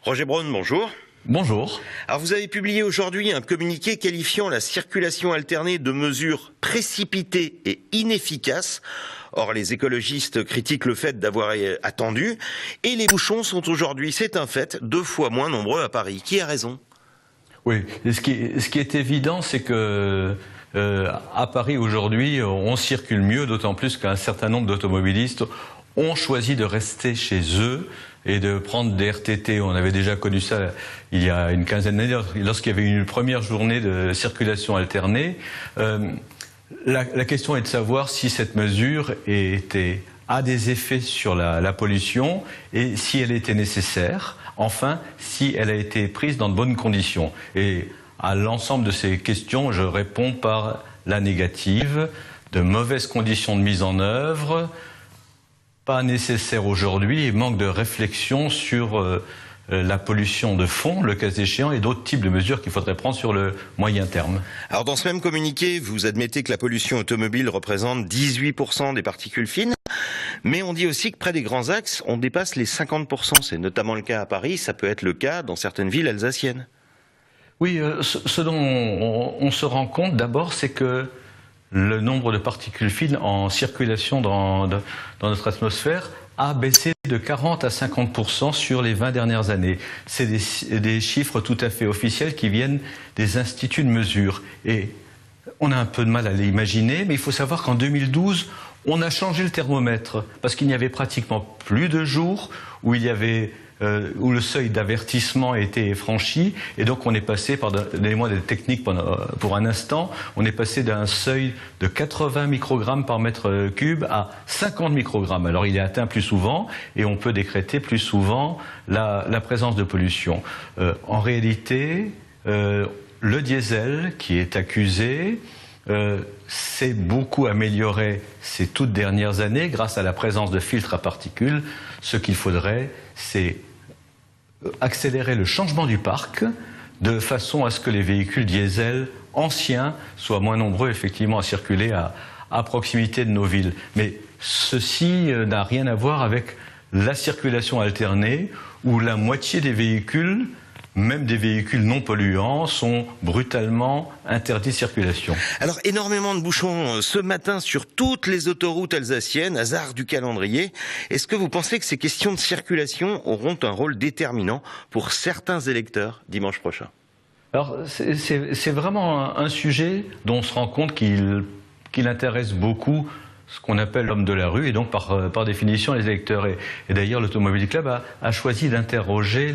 Roger Braun, bonjour. Bonjour. Alors vous avez publié aujourd'hui un communiqué qualifiant la circulation alternée de mesure précipitée et inefficace. Or les écologistes critiquent le fait d'avoir attendu et les bouchons sont aujourd'hui, c'est un fait, 2 fois moins nombreux à Paris. Qui a raison? Oui, et ce qui est évident, c'est que à Paris aujourd'hui, on circule mieux, d'autant plus qu'un certain nombre d'automobilistes ont choisi de rester chez eux et de prendre des RTT. On avait déjà connu ça il y a une quinzaine d'années, lorsqu'il y avait une première journée de circulation alternée. La question est de savoir si cette mesure a des effets sur la pollution et si elle était nécessaire. Enfin, si elle a été prise dans de bonnes conditions. Et à l'ensemble de ces questions, je réponds par la négative, de mauvaises conditions de mise en œuvre, pas nécessaire aujourd'hui et manque de réflexion sur la pollution de fond, le cas échéant, et d'autres types de mesures qu'il faudrait prendre sur le moyen terme. Alors dans ce même communiqué, vous admettez que la pollution automobile représente 18% des particules fines, mais on dit aussi que près des grands axes, on dépasse les 50%. C'est notamment le cas à Paris, ça peut être le cas dans certaines villes alsaciennes. Oui, ce dont on se rend compte d'abord, c'est que le nombre de particules fines en circulation dans notre atmosphère a baissé de 40 à 50% sur les 20 dernières années. C'est des chiffres tout à fait officiels qui viennent des instituts de mesure. Et on a un peu de mal à l'imaginer, mais il faut savoir qu'en 2012, on a changé le thermomètre parce qu'il n'y avait pratiquement plus de jours où où le seuil d'avertissement était franchi, et donc on est passé, donnez-moi des techniques pour un instant, on est passé d'un seuil de 80 microgrammes par mètre cube à 50 microgrammes. Alors il est atteint plus souvent et on peut décréter plus souvent la présence de pollution. En réalité, le diesel qui est accusé s'est beaucoup amélioré ces toutes dernières années grâce à la présence de filtres à particules. Ce qu'il faudrait, c'est accélérer le changement du parc de façon à ce que les véhicules diesel anciens soient moins nombreux effectivement à circuler à proximité de nos villes. Mais ceci n'a rien à voir avec la circulation alternée où la moitié des véhicules, même des véhicules non polluants, sont brutalement interdits de circulation. Alors, énormément de bouchons ce matin sur toutes les autoroutes alsaciennes, hasard du calendrier. Est-ce que vous pensez que ces questions de circulation auront un rôle déterminant pour certains électeurs dimanche prochain? Alors, c'est vraiment un sujet dont on se rend compte qu'il intéresse beaucoup ce qu'on appelle l'homme de la rue, et donc par définition les électeurs. Et d'ailleurs, l'Automobile Club a choisi d'interroger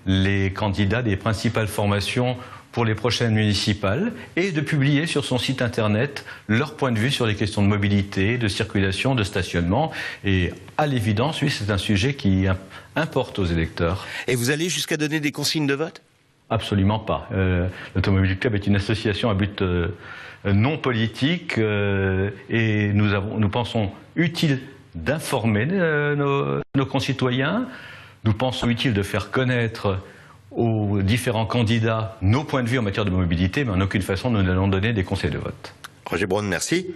les candidats des principales formations pour les prochaines municipales et de publier sur son site internet leur point de vue sur les questions de mobilité, de circulation, de stationnement. Et à l'évidence, oui, c'est un sujet qui importe aux électeurs. Et vous allez jusqu'à donner des consignes de vote? Absolument pas. L'Automobile Club est une association à but non politique et nous pensons utile d'informer nos concitoyens. Nous pensons utile de faire connaître aux différents candidats nos points de vue en matière de mobilité, mais en aucune façon nous n'allons donner des conseils de vote. Roger Braun, merci.